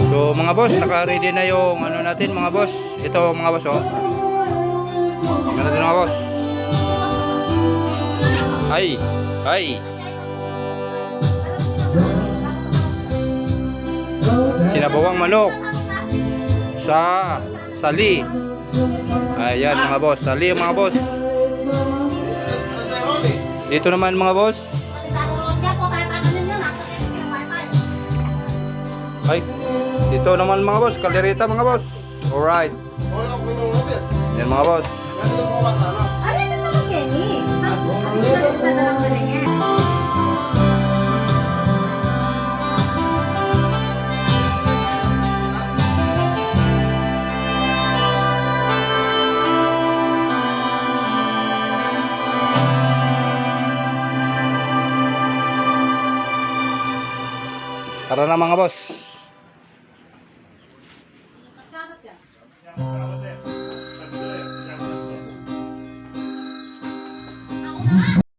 So mga boss, naka-ready na yung ano natin mga boss. Ito mga boss oh. Tingnan natin mga boss. Ay. Sinabawang manok sa sali. Ayan mga boss, sali mga boss. Dito naman mga boss. Ay, dito naman mga boss, kaldereta mga boss. Alright. Yan mga boss. Tara na mga boss.